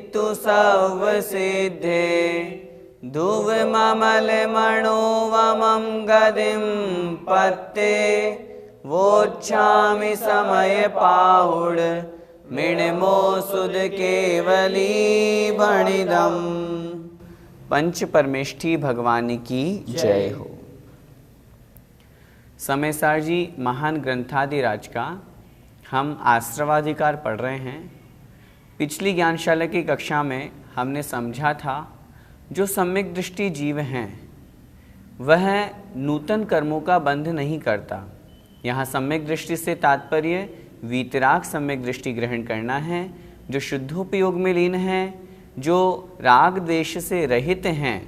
हेतु सर्व सिद्धे ध्रुव ममल मणो वमं गदिं पत्ते वोच्छामि समय पाहुड़ मिणमो सुद केवली भणिदम। पंच परमेष्ठी भगवान की जय हो। समयसार जी महान ग्रंथादिराज का हम आश्रवाधिकार पढ़ रहे हैं। पिछली ज्ञानशाला की कक्षा में हमने समझा था जो सम्यक दृष्टि जीव हैं वह नूतन कर्मों का बंध नहीं करता। यहाँ सम्यक दृष्टि से तात्पर्य वीतराग सम्यक दृष्टि ग्रहण करना है, जो शुद्धोपयोग में लीन है, जो राग द्वेष से रहित हैं,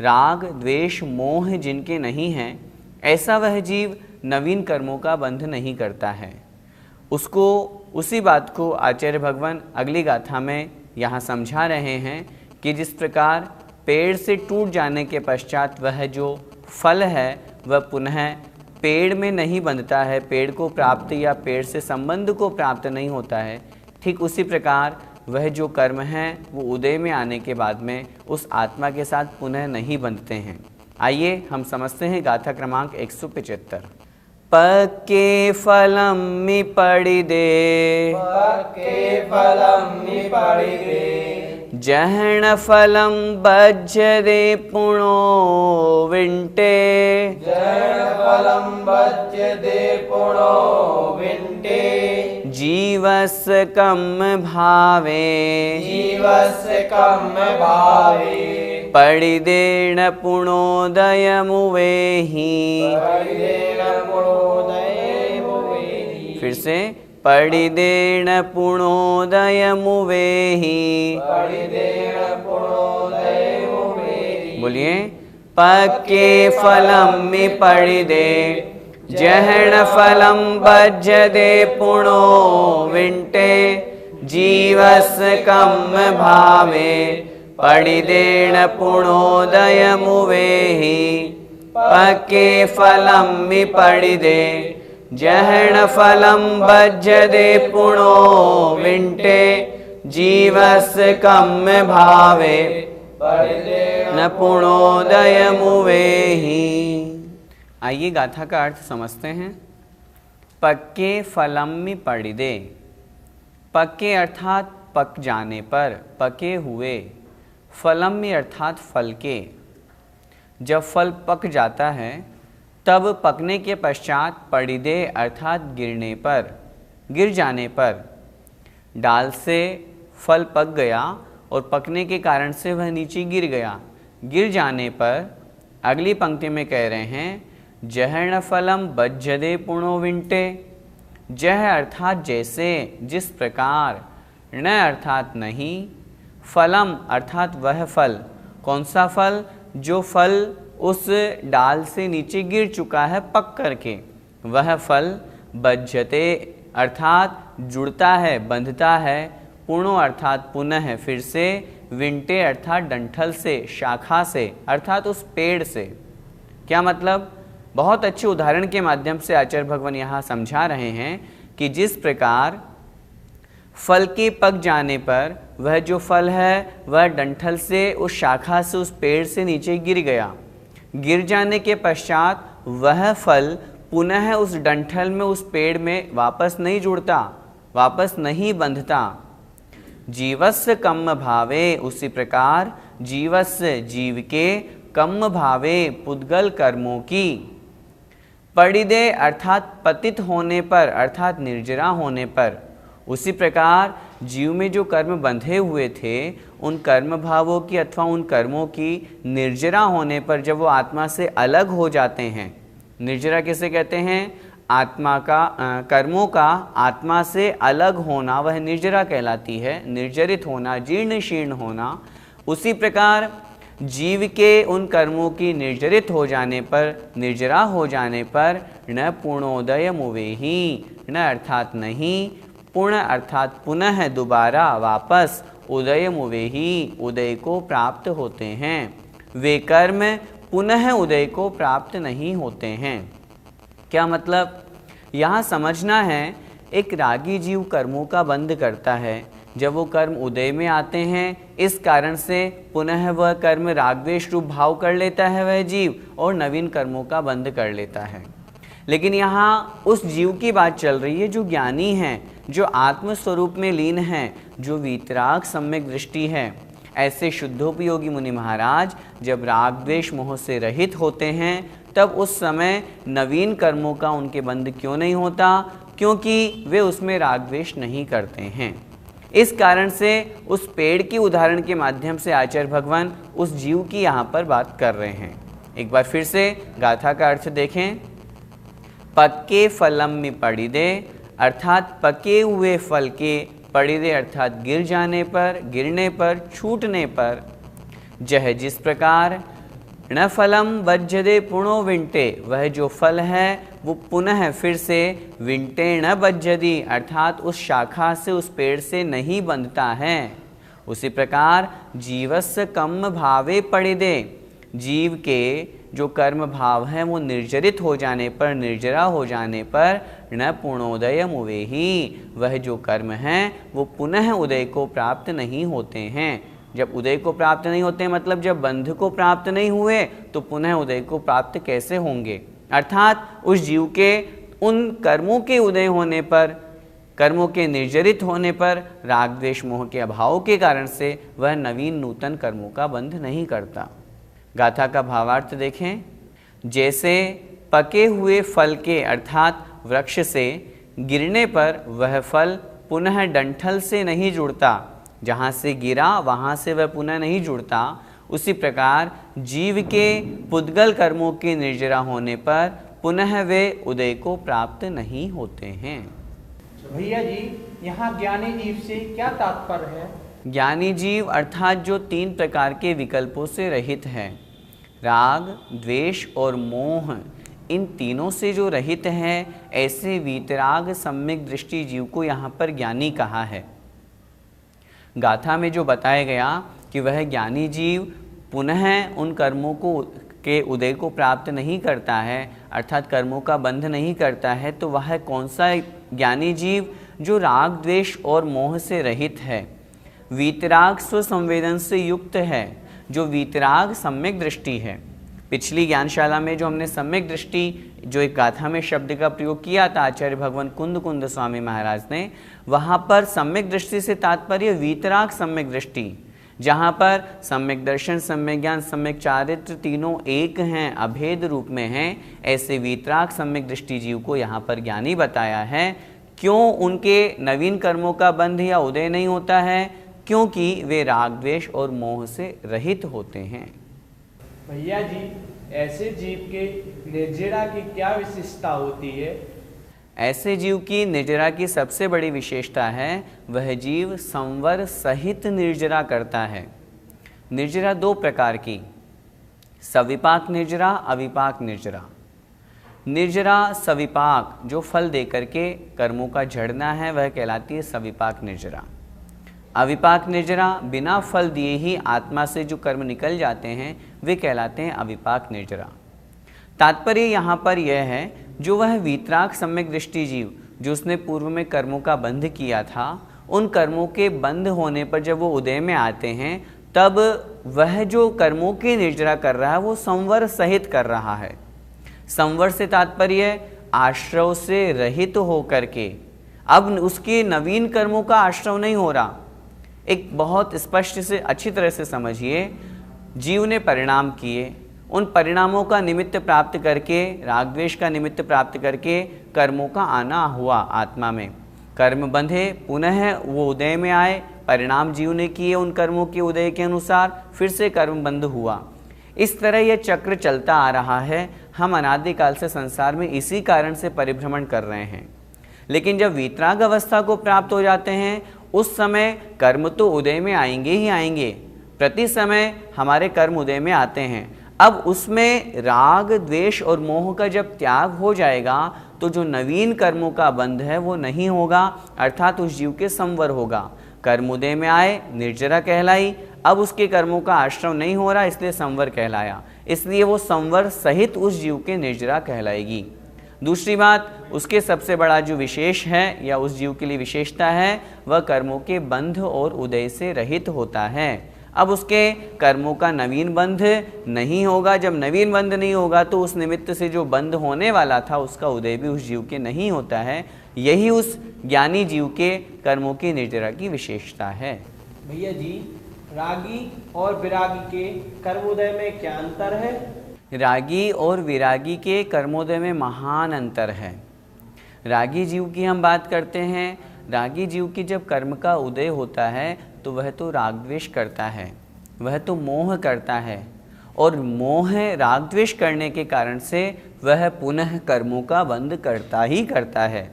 राग द्वेष मोह जिनके नहीं हैं, ऐसा वह जीव नवीन कर्मों का बंध नहीं करता है। उसको उसी बात को आचार्य भगवान अगली गाथा में यहाँ समझा रहे हैं कि जिस प्रकार पेड़ से टूट जाने के पश्चात वह जो फल है वह पुनः पेड़ में नहीं बंधता है, पेड़ को प्राप्त या पेड़ से संबंध को प्राप्त नहीं होता है, ठीक उसी प्रकार वह जो कर्म हैं वो उदय में आने के बाद में उस आत्मा के साथ पुनः नहीं बंधते हैं। आइए हम समझते हैं गाथा क्रमांक 175। पक्के फलम मि पड़ि दे, पक्के फलम मि पड़ि दे, जहण फलम बज्जदे पुणो विंटे, जहण फलम बज्जदे पुणो विंटे, जीवस कम भावे, जीवस कम भावे, पड़िदेण पुणोदय मुवेहि, पड़िदेण पुणोदय मुवेहि। फिर से पड़िदेण पुणोदय मुवेहि, पड़िदेण पुणोदय मुवेहि। बोलिए पक्के फलम मि पड़िदे, जहण फलम बज्जदे पुणो विंटे, जीवस कम भावे, पड़िदेण पुणोदय मुवेहि। पक्के फलम मि पड़िदे, जहण फलम बज्जदे पुणो विंटे, जीवस कम भावे, पड़िदेण पुणोदय मुवेहि। आइए गाथा का अर्थ समझते हैं। पक्के फलम मि पड़िदे, पक्के अर्थात पक जाने पर, पके हुए, फलम में अर्थात फल के। जब फल पक जाता है तब पकने के पश्चात पड़िदे अर्थात गिरने पर, गिर जाने पर, डाल से फल पक गया और पकने के कारण से वह नीचे गिर गया। गिर जाने पर अगली पंक्ति में कह रहे हैं जहण फलम बज्जदे पुणो विंटे, जह अर्थात जैसे, जिस प्रकार, न अर्थात नहीं, फलम अर्थात वह फल। कौन सा फल? जो फल उस डाल से नीचे गिर चुका है पक करके, वह फल बज्जते अर्थात जुड़ता है, बंधता है, पुणो अर्थात पुनः फिर से, विंटे अर्थात डंठल से, शाखा से अर्थात उस पेड़ से। क्या मतलब? बहुत अच्छे उदाहरण के माध्यम से आचार्य भगवान यहाँ समझा रहे हैं कि जिस प्रकार फल के पक जाने पर वह जो फल है वह डंठल से, उस शाखा से, उस पेड़ से नीचे गिर गया। गिर जाने के पश्चात वह फल पुनः उस डंठल में, उस पेड़ में वापस नहीं जुड़ता, वापस नहीं बंधता। जीवस्य कम भावे, उसी प्रकार जीवस्य जीव के, कम भावे पुद्गल कर्मों की, पड़िदे अर्थात पतित होने पर, अर्थात निर्जरा होने पर, उसी प्रकार जीव में जो कर्म बंधे हुए थे उन कर्म भावों की अथवा उन कर्मों की निर्जरा होने पर जब वो आत्मा से अलग हो जाते हैं। निर्जरा किसे कहते हैं? आत्मा का, कर्मों का आत्मा से अलग होना वह निर्जरा कहलाती है। निर्जरित होना, जीर्ण शीर्ण होना। उसी प्रकार जीव के उन कर्मों की निर्जरित हो जाने पर, निर्जरा हो जाने पर, न पूर्णोदय मुवेहि, न अर्थात नहीं, पूर्ण अर्थात पुनः, दोबारा, वापस, उदय मुवेहि, उदय को प्राप्त होते हैं। वे कर्म पुनः उदय को प्राप्त नहीं होते हैं। क्या मतलब? यहाँ समझना है, एक रागी जीव कर्मों का बंध करता है, जब वो कर्म उदय में आते हैं, इस कारण से पुनः वह कर्म रागद्वेष रूप भाव कर लेता है वह जीव, और नवीन कर्मों का बंध कर लेता है। लेकिन यहाँ उस जीव की बात चल रही है जो ज्ञानी है, जो आत्म स्वरूप में लीन है, जो वीतराग सम्यक दृष्टि है। ऐसे शुद्धोपयोगी मुनि महाराज जब राग द्वेष मोह से रहित होते हैं, तब उस समय नवीन कर्मों का उनके बंध क्यों नहीं होता? क्योंकि वे उसमें राग द्वेष नहीं करते हैं। इस कारण से उस पेड़ की उदाहरण के माध्यम से आचार्य भगवान उस जीव की यहाँ पर बात कर रहे हैं। एक बार फिर से गाथा का अर्थ देखें। पक्के फलम में पड़िदे, अर्थात पके हुए फल के, पड़िदे अर्थात गिर जाने पर, गिरने पर, छूटने पर, जह जिस प्रकार न फलम बज्जदे पुणो विंटे, वह जो फल है वो पुनः फिर से विंटे न बज्जदी, अर्थात उस शाखा से, उस पेड़ से नहीं बंधता है। उसी प्रकार जीवस्य कर्म भावे पड़िदे, जीव के जो कर्म भाव है वो निर्जरित हो जाने पर, निर्जरा हो जाने पर, न पुणोदय मुवेही, वह जो कर्म हैं वो पुनः उदय को प्राप्त नहीं होते हैं। जब उदय को प्राप्त नहीं होते मतलब जब बंध को प्राप्त नहीं हुए तो पुनः उदय को प्राप्त कैसे होंगे? अर्थात उस जीव के उन कर्मों के उदय होने पर, कर्मों के निर्जरित होने पर, राग द्वेष मोह के अभाव के कारण से वह नवीन नूतन कर्मों का बंध नहीं करता। गाथा का भावार्थ देखें। जैसे पके हुए फल के अर्थात वृक्ष से गिरने पर वह फल पुनः डंठल से नहीं जुड़ता, जहाँ से गिरा वहाँ से वह पुनः नहीं जुड़ता, उसी प्रकार जीव के पुद्गल कर्मों के निर्जरा होने पर पुनः वे उदय को प्राप्त नहीं होते हैं। भैया जी, यहाँ ज्ञानी जीव से क्या तात्पर्य है? ज्ञानी जीव अर्थात जो 3 प्रकार के विकल्पों से रहित है, राग, द्वेष और मोह, इन तीनों से जो रहित है, ऐसे वीतराग सम्यक दृष्टि जीव को यहाँ पर ज्ञानी कहा है। गाथा में जो बताया गया कि वह ज्ञानी जीव पुनः उन कर्मों को के उदय को प्राप्त नहीं करता है, अर्थात कर्मों का बंध नहीं करता है, तो वह कौन सा ज्ञानी जीव जो राग द्वेष और मोह से रहित है, वीतराग स्वसंवेदन से युक्त है, जो वीतराग सम्यक दृष्टि है। पिछली ज्ञानशाला में जो हमने सम्यक दृष्टि जो एक गाथा में शब्द का प्रयोग किया था आचार्य भगवान कुंद स्वामी महाराज ने, वहाँ पर सम्यक दृष्टि से तात्पर्य वीतराग सम्यक दृष्टि, जहाँ पर सम्यक दर्शन, सम्यक ज्ञान, सम्यक चारित्र तीनों एक हैं, अभेद रूप में हैं। ऐसे वीतराग सम्यक दृष्टि जीव को यहाँ पर ज्ञानी बताया है। क्यों उनके नवीन कर्मों का बंध या उदय नहीं होता है? क्योंकि वे राग द्वेष और मोह से रहित होते हैं। भैया जी, ऐसे जीव के निर्जरा की क्या विशेषता होती है? ऐसे जीव की निर्जरा की सबसे बड़ी विशेषता है, वह जीव संवर सहित निर्जरा करता है। निर्जरा 2 प्रकार की, सविपाक निर्जरा, अविपाक निर्जरा। निर्जरा सविपाक जो फल दे करके कर्मों का झड़ना है, वह कहलाती है सविपाक निर्जरा। अविपाक निर्जरा बिना फल दिए ही आत्मा से जो कर्म निकल जाते हैं, वे कहलाते हैं अविपाक निर्जरा। तात्पर्य यहाँ पर यह है, जो वह वीतराग सम्यक दृष्टि जीव जो उसने पूर्व में कर्मों का बंध किया था, उन कर्मों के बंध होने पर जब वो उदय में आते हैं, तब वह जो कर्मों की निर्जरा कर रहा है वो संवर सहित कर रहा है। संवर से तात्पर्य आश्रव से रहित हो करके, अब उसके नवीन कर्मों का आश्रव नहीं हो रहा। एक बहुत स्पष्ट से अच्छी तरह से समझिए, जीव ने परिणाम किए, उन परिणामों का निमित्त प्राप्त करके, राग द्वेष का निमित्त प्राप्त करके कर्मों का आना हुआ आत्मा में, कर्म बंधे, पुनः वो उदय में आए, परिणाम जीव ने किए उन कर्मों के उदय के अनुसार, फिर से कर्म बंध हुआ। इस तरह यह चक्र चलता आ रहा है। हम अनादिकाल से संसार में इसी कारण से परिभ्रमण कर रहे हैं। लेकिन जब वीतराग अवस्था को प्राप्त हो जाते हैं, उस समय कर्म तो उदय में आएंगे ही आएंगे, प्रति समय हमारे कर्म उदय में आते हैं। अब उसमें राग द्वेष और मोह का जब त्याग हो जाएगा, तो जो नवीन कर्मों का बंध है वो नहीं होगा, अर्थात उस जीव के संवर होगा। कर्म उदय में आए, निर्जरा कहलाई, अब उसके कर्मों का आश्रव नहीं हो रहा, इसलिए संवर कहलाया, इसलिए वो संवर सहित उस जीव के निर्जरा कहलाएगी। दूसरी बात, उसके सबसे बड़ा जो विशेष है या उस जीव के लिए विशेषता है, वह कर्मों के बंध और उदय से रहित होता है। अब उसके कर्मों का नवीन बंध नहीं होगा। जब नवीन बंध नहीं होगा तो उस निमित्त से जो बंध होने वाला था उसका उदय भी उस जीव के नहीं होता है। यही उस ज्ञानी जीव के कर्मों की निर्जरा की विशेषता है। भैया जी, रागी और विरागी के कर्मोदय में क्या अंतर है? रागी और विरागी के कर्मोदय में महान अंतर है। रागी जीव की हम बात करते हैं। रागी जीव की जब कर्म का उदय होता है तो वह तो राग द्वेष करता है, वह तो मोह करता है, और मोह राग द्वेष करने के कारण से वह पुनः कर्मों का बंध करता ही करता है।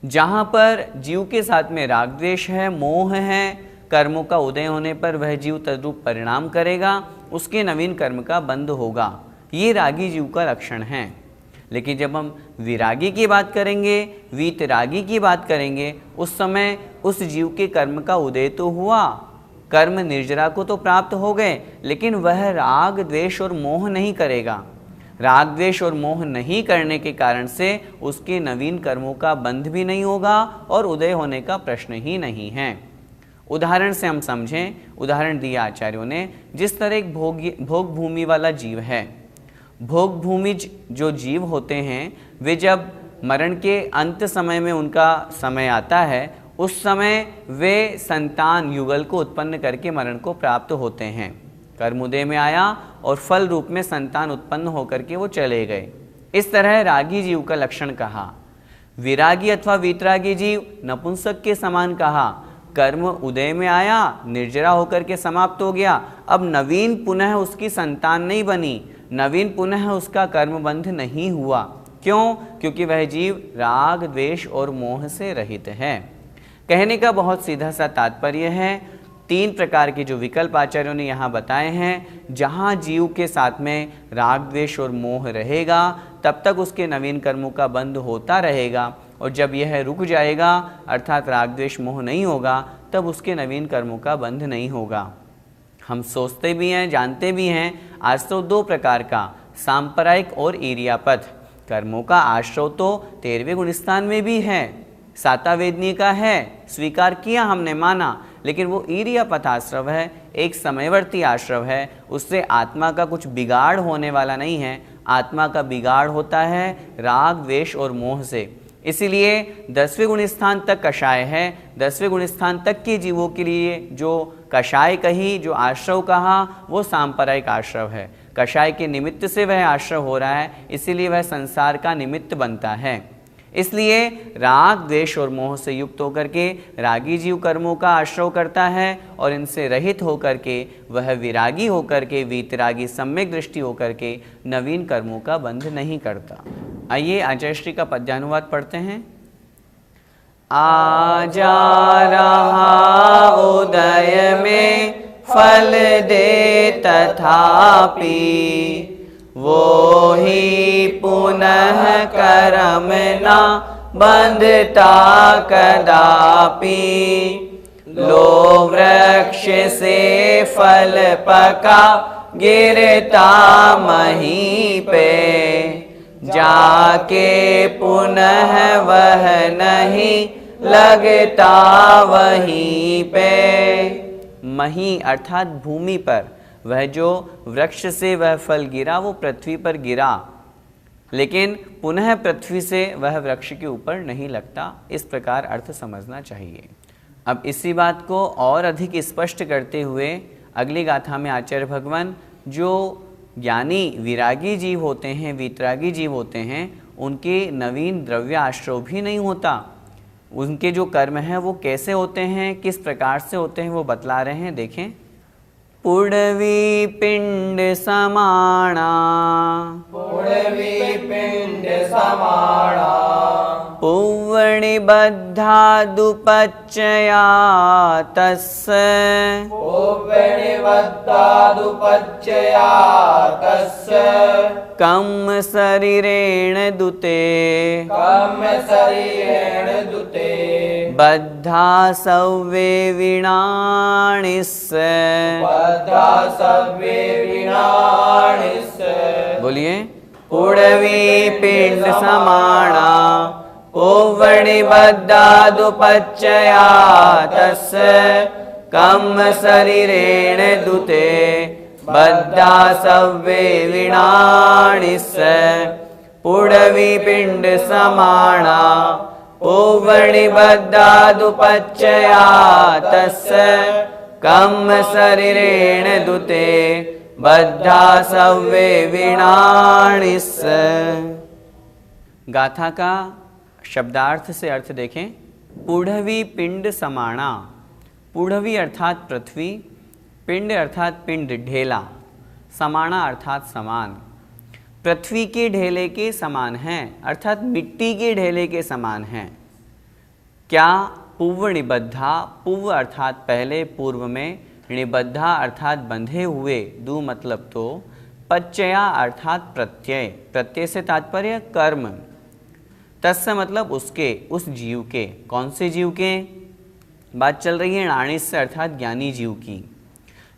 जहाँ पर जीव के साथ में राग द्वेष है, मोह है, कर्मों का उदय होने पर वह जीव तद्रूप परिणाम करेगा, उसके नवीन कर्म का बंध होगा। ये रागी जीव का लक्षण है। लेकिन जब हम विरागी की बात करेंगे, वीतरागी की बात करेंगे, उस समय उस जीव के कर्म का उदय तो हुआ, कर्म निर्जरा को तो प्राप्त हो गए, लेकिन वह राग द्वेष और मोह नहीं करेगा। राग द्वेष और मोह नहीं करने के कारण से उसके नवीन कर्मों का बंध भी नहीं होगा और उदय होने का प्रश्न ही नहीं है। उदाहरण से हम समझें, उदाहरण दिया आचार्यों ने, जिस तरह एक भोग भूमि वाला जीव है, भोग भूमि जो जीव होते हैं वे जब मरण के अंत समय में उनका समय आता है, उस समय वे संतान युगल को उत्पन्न करके मरण को प्राप्त होते हैं। कर्मोदय में आया और फल रूप में संतान उत्पन्न होकर के वो चले गए। इस तरह रागी जीव का लक्षण कहा। विरागी अथवा वीतरागी जीव नपुंसक के समान कहा। कर्म उदय में आया, निर्जरा होकर के समाप्त हो गया, अब नवीन पुनः उसकी संतान नहीं बनी, नवीन पुनः उसका कर्मबंध नहीं हुआ। क्यों? क्योंकि वह जीव राग द्वेष और मोह से रहित है। कहने का बहुत सीधा सा तात्पर्य है, 3 प्रकार के जो विकल्प आचार्यों ने यहाँ बताए हैं, जहाँ जीव के साथ में राग द्वेष और मोह रहेगा तब तक उसके नवीन कर्मों का बंध होता रहेगा, और जब यह रुक जाएगा अर्थात राग द्वेष मोह नहीं होगा तब उसके नवीन कर्मों का बंध नहीं होगा। हम सोचते भी हैं, जानते भी हैं, आश्रव 2 प्रकार का, सांप्रदायिक और ईर्यापथ। कर्मों का आश्रव तो 13वें गुणस्थान में भी है, सातावेदनीय का है, स्वीकार किया हमने, माना, लेकिन वो ईर्यापथ आश्रव है, एक समयवर्ती आश्रव है, उससे आत्मा का कुछ बिगाड़ होने वाला नहीं है। आत्मा का बिगाड़ होता है राग द्वेष और मोह से। इसीलिए 10वें गुणस्थान तक कषाय है। 10वें गुणस्थान तक के जीवों के लिए जो कषाय कही, जो आश्रव कहा, वो सांप्रदायिक आश्रव है। कषाय के निमित्त से वह आश्रव हो रहा है, इसीलिए वह संसार का निमित्त बनता है। इसलिए राग द्वेष और मोह से युक्त होकर के रागी जीव कर्मों का आश्रव करता है, और इनसे रहित होकर के वह विरागी होकर के, वीतरागी सम्यक दृष्टि होकर के नवीन कर्मों का बंध नहीं करता। आइए आचार्यश्री का पद्यानुवाद पढ़ते हैं। आ जा रहा उदय में फल दे तथापि, वो ही पुनः कर्म ना बंधता कदापि। लो वृक्ष से फल पका गिरता मही पे, जाके पुनः वह नहीं लगता वहीं पे। मही अर्थात भूमि पर, वह जो वृक्ष से वह फल गिरा वो पृथ्वी पर गिरा, लेकिन पुनः पृथ्वी से वह वृक्ष के ऊपर नहीं लगता। इस प्रकार अर्थ समझना चाहिए। अब इसी बात को और अधिक स्पष्ट करते हुए अगली गाथा में आचार्य भगवान जो ज्ञानी विरागी जीव होते हैं, वीतरागी जीव होते हैं, उनके नवीन द्रव्य आश्रव भी नहीं होता। उनके जो कर्म हैं वो कैसे होते हैं, किस प्रकार से होते हैं, वो बतला रहे हैं। देखें, पुड़वी पिंड समाणा, पुड़वी पिंड समाणा, पुवणि बद्धा दुपच्चया तस्य, पुवणि बद्धा दुपच्चया तस्य, कम शरीरेण दुते, कम शरीरेण दुते, बद्धा सव्ये विणाणिस्य, बद्धा सव्ये विणाणिस्य। बोलिए, पुडवी पिंड समाना पुव्वनिबद्धादुपच्चया तस्य कम शरीरेण दुते बद्धा सव्वे विणाणिस्य पुडवी पिंड समाना पुव्वनिबद्धादुपच्चया तस्य कम शरीरेण दुते बद्धा सव्वे विणाणिस्य। गाथा का शब्दार्थ से अर्थ देखें। पुढ़वी पिंड समाना, पुढ़वी अर्थात पृथ्वी, पिंड अर्थात पिंड ढेला, समाना अर्थात समान। पृथ्वी के ढेले के समान हैं अर्थात मिट्टी के ढेले के समान हैं। क्या? पूर्व निबद्धा, पूर्व अर्थात पहले, पूर्व में, निबद्धा अर्थात बंधे हुए, दू मतलब तो, पच्चया अर्थात प्रत्यय, प्रत्यय से तात्पर्य कर्म, तस्य मतलब उसके, उस जीव के। कौन से जीव के बात चल रही है? नाणिस्य अर्थात ज्ञानी जीव की।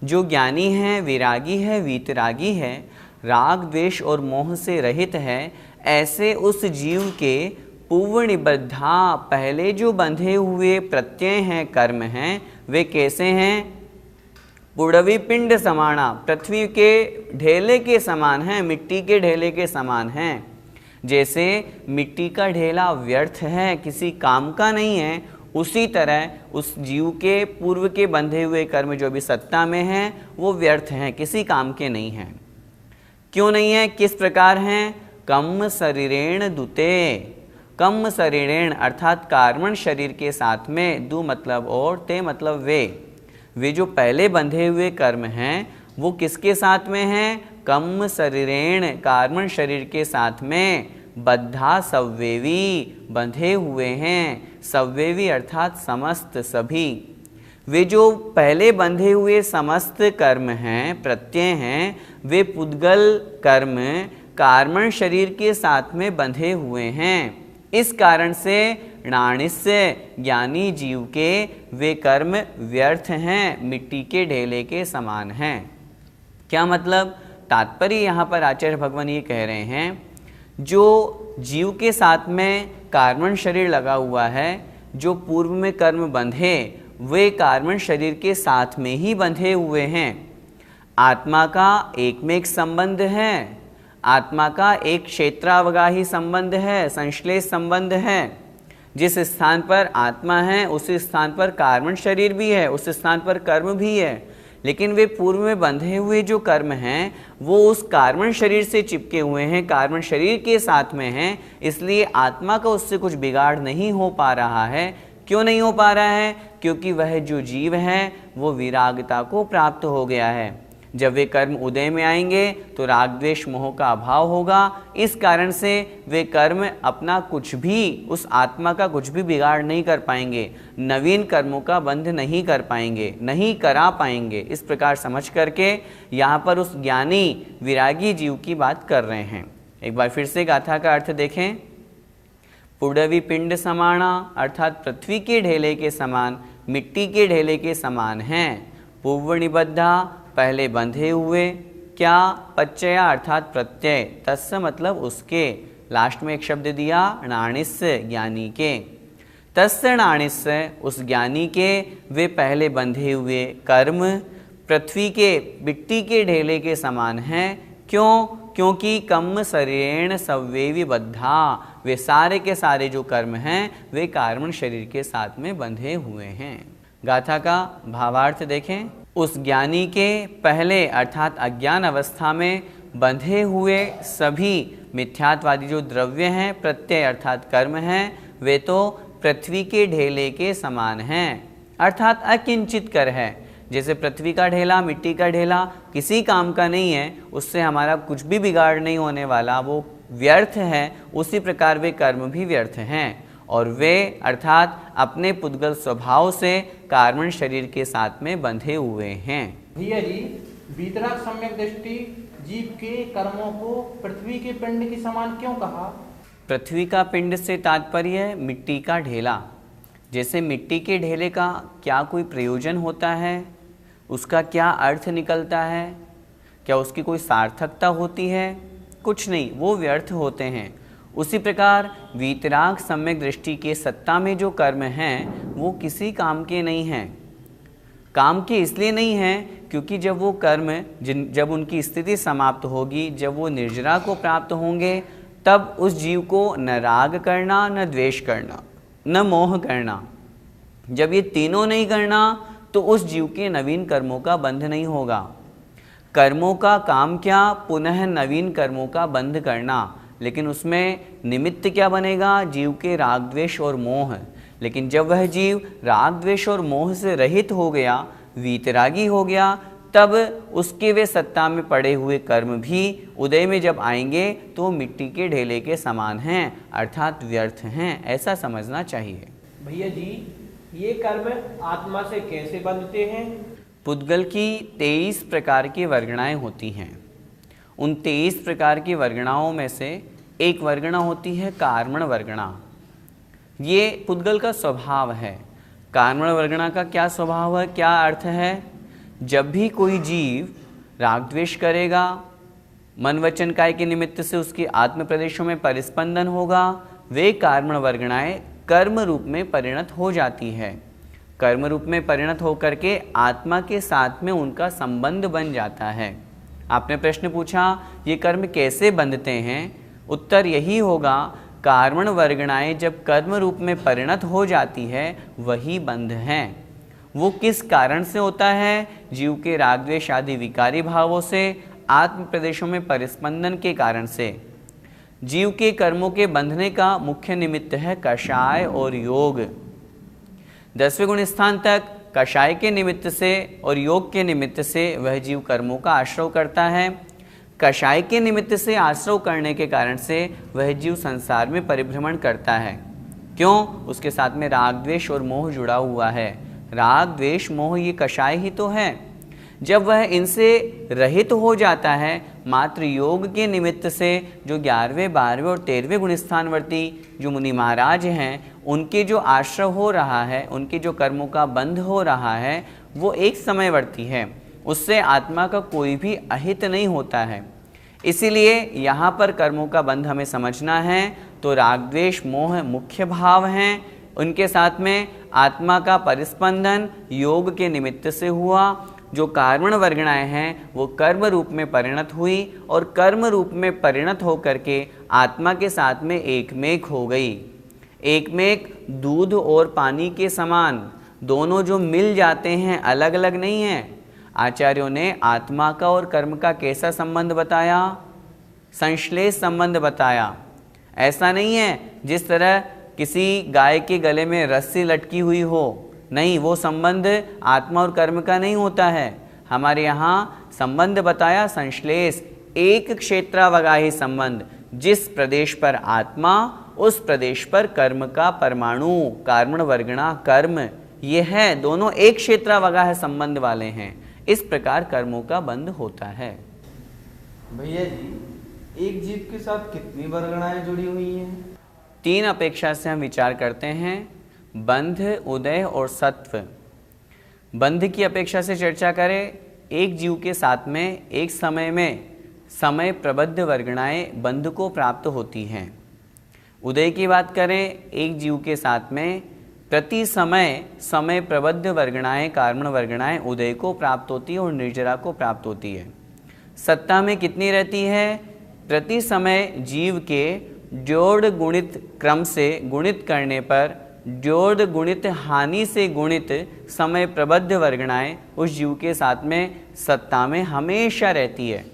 जो ज्ञानी है, विरागी है, वीतरागी है, राग द्वेष और मोह से रहित है, ऐसे उस जीव के पूर्व निबद्धा, पहले जो बंधे हुए प्रत्यय हैं, कर्म हैं, वे कैसे हैं? पुड़वी पिंड समाना, पृथ्वी के ढेले के समान हैं, मिट्टी के ढेले के समान हैं। जैसे मिट्टी का ढेला व्यर्थ है, किसी काम का नहीं है, उसी तरह उस जीव के पूर्व के बंधे हुए कर्म जो भी सत्ता में हैं, वो व्यर्थ हैं, किसी काम के नहीं हैं। क्यों नहीं है? किस प्रकार हैं? कम शरीरेण दुते, कम शरीरेण अर्थात कार्मण शरीर के साथ में, दु मतलब और, ते मतलब वे जो पहले बंधे हुए कर्म हैं वो किसके साथ में हैं? कम शरीरेण कार्मण शरीर के साथ में, बद्धा सव्वेवी बंधे हुए हैं, सव्वेवी अर्थात समस्त सभी। वे जो पहले बंधे हुए समस्त कर्म हैं, प्रत्यय हैं, वे पुद्गल कर्म कार्मण शरीर के साथ में बंधे हुए हैं। इस कारण से नाणिस्य ज्ञानी जीव के वे कर्म व्यर्थ हैं, मिट्टी के ढेले के समान हैं। क्या मतलब? तात्पर्य यहाँ पर आचार्य भगवान ये कह रहे हैं, जो जीव के साथ में कार्मण शरीर लगा हुआ है, जो पूर्व में कर्म बंधे, वे कार्मण शरीर के साथ में ही बंधे हुए हैं। आत्मा का एक में एक संबंध है, आत्मा का एक क्षेत्रावगाही संबंध है, संश्लेष संबंध है। जिस स्थान पर आत्मा है उस स्थान पर कार्मण शरीर भी है, उस स्थान पर कर्म भी है, लेकिन वे पूर्व में बंधे हुए जो कर्म हैं वो उस कार्मण शरीर से चिपके हुए हैं, कार्मण शरीर के साथ में हैं, इसलिए आत्मा का उससे कुछ बिगाड़ नहीं हो पा रहा है। क्यों नहीं हो पा रहा है? क्योंकि वह जो जीव है वो विरागता को प्राप्त हो गया है। जब वे कर्म उदय में आएंगे तो राग द्वेष मोह का अभाव होगा, इस कारण से वे कर्म अपना कुछ भी, उस आत्मा का कुछ भी बिगाड़ नहीं कर पाएंगे, नवीन कर्मों का बंध नहीं कर पाएंगे, नहीं करा पाएंगे। इस प्रकार समझ करके यहाँ पर उस ज्ञानी विरागी जीव की बात कर रहे हैं। एक बार फिर से गाथा का अर्थ देखें। पुडवी पिंड समाना अर्थात पृथ्वी के ढेले के समान, मिट्टी के ढेले के समान हैं। पूर्व निबद्धा पहले बंधे हुए, क्या? पच्चया अर्थात प्रत्यय, तस्य मतलब उसके, लास्ट में एक शब्द दिया नाणिस्य ज्ञानी के, तस्य नाणिस्य उस ज्ञानी के वे पहले बंधे हुए कर्म पृथ्वी के मिट्टी के ढेले के समान हैं। क्यों? क्योंकि कम शरीरेण सव्वेवी बद्धा, वे सारे के सारे जो कर्म हैं वे कार्मण शरीर के साथ में बंधे हुए हैं। गाथा का भावार्थ देखें। उस ज्ञानी के पहले अर्थात अज्ञान अवस्था में बंधे हुए सभी मिथ्यात्वादी जो द्रव्य हैं, प्रत्यय अर्थात कर्म हैं, वे तो पृथ्वी के ढेले के समान हैं, अर्थात अकिंचित कर है। जैसे पृथ्वी का ढेला, मिट्टी का ढेला किसी काम का नहीं है, उससे हमारा कुछ भी बिगाड़ नहीं होने वाला, वो व्यर्थ है, उसी प्रकार वे कर्म भी व्यर्थ हैं। और वे अर्थात अपने पुद्गल स्वभाव से कार्मण शरीर के साथ में बंधे हुए हैं। भैया जी, वीतराग सम्यक दृष्टि जीव के कर्मों को पृथ्वी के पिंड के समान क्यों कहा? पृथ्वी का पिंड से तात्पर्य मिट्टी का ढेला। जैसे मिट्टी के ढेले का क्या कोई प्रयोजन होता है, उसका क्या अर्थ निकलता है, क्या उसकी कोई सार्थकता होती है? कुछ नहीं, वो व्यर्थ होते हैं। उसी प्रकार वीतराग सम्यक दृष्टि के सत्ता में जो कर्म हैं वो किसी काम के नहीं हैं। काम के इसलिए नहीं हैं क्योंकि जब वो कर्म जब उनकी स्थिति समाप्त होगी, जब वो निर्जरा को प्राप्त होंगे, तब उस जीव को न राग करना, न द्वेष करना, न मोह करना। जब ये तीनों नहीं करना तो उस जीव के नवीन कर्मों का बंध नहीं होगा। कर्मों का काम क्या, पुनः नवीन कर्मों का बंध करना, लेकिन उसमें निमित्त क्या बनेगा, जीव के राग द्वेष और मोह। लेकिन जब वह जीव राग द्वेष और मोह से रहित हो गया, वीतरागी हो गया, तब उसके वे सत्ता में पड़े हुए कर्म भी उदय में जब आएंगे तो मिट्टी के ढेले के समान हैं, अर्थात व्यर्थ हैं, ऐसा समझना चाहिए। भैया जी, ये कर्म आत्मा से कैसे बंधते हैं? पुद्गल की 23 प्रकार की वर्गणाएं होती हैं। उन 23 प्रकार की वर्गणाओं में से एक वर्गणा होती है कार्मण वर्गणा। ये पुद्गल का स्वभाव है। कार्मण वर्गणा का क्या स्वभाव है, क्या अर्थ है? जब भी कोई जीव राग द्वेष करेगा, मन वचन काय के निमित्त से उसके आत्म प्रदेशों में परिस्पंदन होगा, वे कार्मण वर्गणाएं कर्म रूप में परिणत हो जाती है। कर्म रूप में परिणत होकर के आत्मा के साथ में उनका संबंध बन जाता है। आपने प्रश्न पूछा ये कर्म कैसे बंधते हैं, उत्तर यही होगा, कार्मण वर्गणाएं जब कर्म रूप में परिणत हो जाती है वही बंध हैं। वो किस कारण से होता है? जीव के राग द्वेष आदि विकारी भावों से, आत्म प्रदेशों में परिस्पंदन के कारण से। जीव के कर्मों के बंधने का मुख्य निमित्त है कषाय और योग। 10वें गुण स्थान तक कषाय के निमित्त से और योग के निमित्त से वह जीव कर्मों का आश्रय करता है। कषाय के निमित्त से आश्रय करने के कारण से वह जीव संसार में परिभ्रमण करता है। क्यों? उसके साथ में राग द्वेष और मोह जुड़ा हुआ है। राग द्वेष मोह ये कषाय ही तो है। जब वह इनसे रहित हो जाता है, मात्र योग के निमित्त से जो 11वें, 12वें और 13वें गुण स्थानवर्ती जो मुनि महाराज हैं, उनके जो आश्रय हो रहा है, उनके जो कर्मों का बंध हो रहा है, वो एक समयवर्ती है, उससे आत्मा का कोई भी अहित नहीं होता है। इसीलिए यहाँ पर कर्मों का बंध हमें समझना है तो राग द्वेष मोह मुख्य भाव हैं, उनके साथ में आत्मा का परिस्पंदन योग के निमित्त से हुआ। जो कार्मण वर्गणाएं हैं वो कर्म रूप में परिणत हुई और कर्म रूप में परिणत होकर के आत्मा के साथ में एकमेक हो गई। एकमेक दूध और पानी के समान, दोनों जो मिल जाते हैं, अलग अलग नहीं हैं। आचार्यों ने आत्मा का और कर्म का कैसा संबंध बताया? संश्लेष संबंध बताया। ऐसा नहीं है जिस तरह किसी गाय के गले में रस्सी लटकी हुई हो, नहीं, वो संबंध आत्मा और कर्म का नहीं होता है। हमारे यहाँ संबंध बताया संश्लेष, एक क्षेत्रावगाही संबंध। जिस प्रदेश पर आत्मा, उस प्रदेश पर कर्म का परमाणु, कार्मण वर्गणा कर्म, ये है, दोनों एक क्षेत्रावगाह संबंध वाले हैं। इस प्रकार कर्मों का बंध होता है। भैया जी, एक जीव के साथ कितनी वर्गणाएं जुड़ी हुई हैं? 3 अपेक्षा से हम विचार करते हैं, बंध, उदय और सत्व। बंध की अपेक्षा से चर्चा करें, एक जीव के साथ में एक समय में समय प्रबद्ध वर्गणाएं बंध को प्राप्त होती हैं। उदय की बात करें, एक जीव के साथ में प्रति समय समय प्रबद्ध वर्गणाएं कार्मण वर्गणाएं उदय को प्राप्त होती है और निर्जरा को प्राप्त होती है। सत्ता में कितनी रहती है? प्रति समय जीव के जोड़ गुणित क्रम से गुणित करने पर जोड़ गुणित हानि से गुणित समय प्रबद्ध वर्गणाएं उस जीव के साथ में सत्ता में हमेशा रहती है।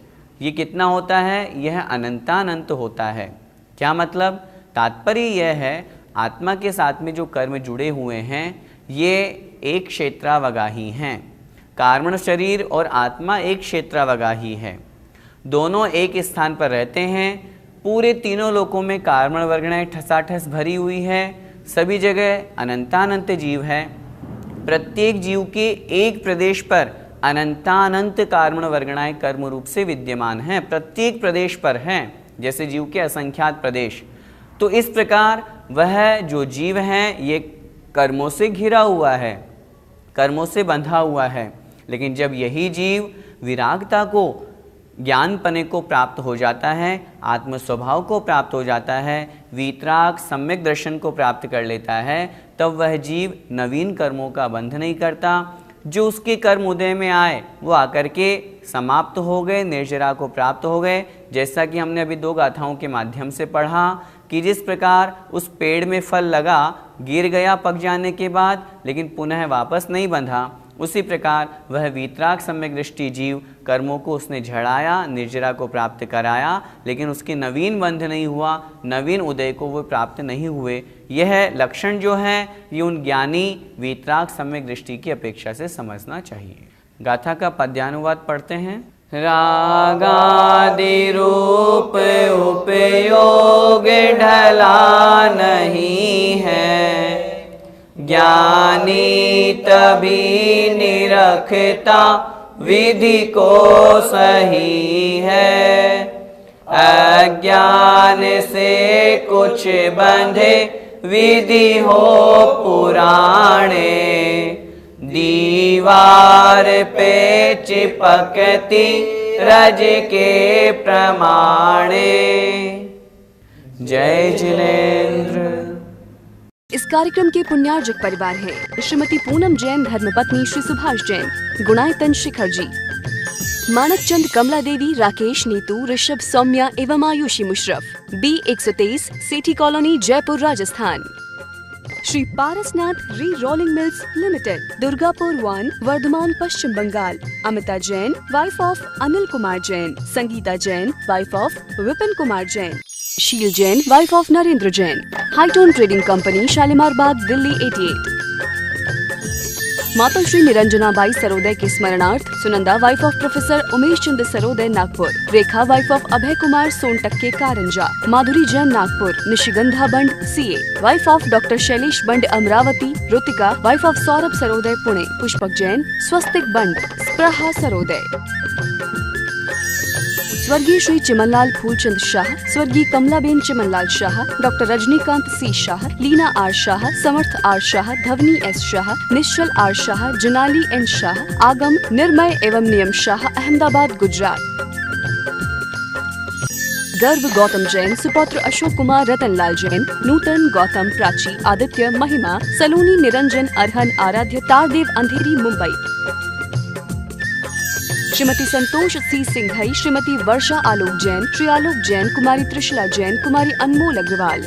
ये कितना होता है? यह अनंतानंत होता है। क्या मतलब? तात्पर्य यह है, आत्मा के साथ में जो कर्म जुड़े हुए हैं ये एक क्षेत्रावगाही हैं। कार्मण शरीर और आत्मा एक क्षेत्रावगाही है, दोनों एक स्थान पर रहते हैं। पूरे तीनों लोकों में कार्मण वर्गणाएं ठसाठस भरी हुई है, सभी जगह अनंतानंत जीव है। प्रत्येक जीव के एक प्रदेश पर अनंतानंत कार्मण वर्गणाएं कर्म रूप से विद्यमान हैं, प्रत्येक प्रदेश पर हैं, जैसे जीव के असंख्यात प्रदेश। तो इस प्रकार वह जो जीव है ये कर्मों से घिरा हुआ है, कर्मों से बंधा हुआ है। लेकिन जब यही जीव विरागता को ज्ञानपने को प्राप्त हो जाता है, आत्म स्वभाव को प्राप्त हो जाता है, वीतराग सम्यक दर्शन को प्राप्त कर लेता है, तब वह जीव नवीन कर्मों का बंध नहीं करता। जो उसके कर्म उदय में आए वो आकर के समाप्त हो गए, निर्जरा को प्राप्त हो गए। जैसा कि हमने अभी 2 गाथाओं के माध्यम से पढ़ा कि जिस प्रकार उस पेड़ में फल लगा, गिर गया पक जाने के बाद, लेकिन पुनः वापस नहीं बंधा, उसी प्रकार वह वीतराग सम्यक दृष्टि जीव कर्मों को उसने झड़ाया, निर्जरा को प्राप्त कराया, लेकिन उसके नवीन बंध नहीं हुआ, नवीन उदय को वो प्राप्त नहीं हुए। यह लक्षण जो है ये उन ज्ञानी वीतराग सम्यक दृष्टि की अपेक्षा से समझना चाहिए। गाथा का पद्यानुवाद पढ़ते हैं। रागादि रूप उपयोग ढला नहीं है, ज्ञानी तभी निरखता विधि को सही है। अज्ञान से कुछ बंधे विधि हो पुराणे, दीवार पे चिपकती रज के प्रमाणे। जय जिनेन्द्र। इस कार्यक्रम के पुण्यार्जक परिवार हैं श्रीमती पूनम जैन, धर्मपत्नी श्री सुभाष जैन, गुणायतन शिखर जी, मानक चंद, कमला देवी, राकेश, नीतू, ऋषभ, सौम्या एवं Ayushi Musharraf, B123, Sethi colony, Jaipur, Rajasthan. Shri Parasnath re rolling mills limited, Durgapur 1, Bardhaman, Paschim Bengal. Amita Jain, wife of Anil Kumar Jain. Sangeeta Jain, wife of Vipin Kumar Jain. Sheel Jain, wife of Narendra Jain. Hitone trading company, Shalimar Bagh, Delhi 88। माता श्री निरंजना बाई सरोदय के स्मरणार्थ Sunanda, wife of professor Umesh Chandra Saroday, Nagpur. Rekha, wife of Abhay Kumar Sontakke, Karanja. Madhuri Jain, Nagpur. Nishigandha Band, CA, wife of doctor Shailesh Band, Amravati. Rutika, wife of Saurabh Saroday, Pune. Pushpak Jain, Swastik Band, Spruha Saroday. स्वर्गीय श्री चिमनलाल फूलचंद शाह, स्वर्गीय Kamlaben Chimanlal Shah, doctor Rajnikant C Shah, Leena R Shah, Samarth R Shah, Dhwani S Shah, Nishchal R Shah, Janali N Shah, Aagam, Nirmay एवं नियम शाह, अहमदाबाद, गुजरात। गर्भ गौतम जैन, सुपौत्र अशोक कुमार, रतनलाल जैन, नूतन, गौतम, प्राची, आदित्य, महिमा, सलोनी, निरंजन, अरहन, आराध्य, तारदेव, अंधेरी, मुंबई। श्रीमती संतोष C सिंघई, श्रीमती वर्षा आलोक जैन, श्री आलोक जैन, कुमारी त्रिशला जैन, कुमारी अनमोल अग्रवाल।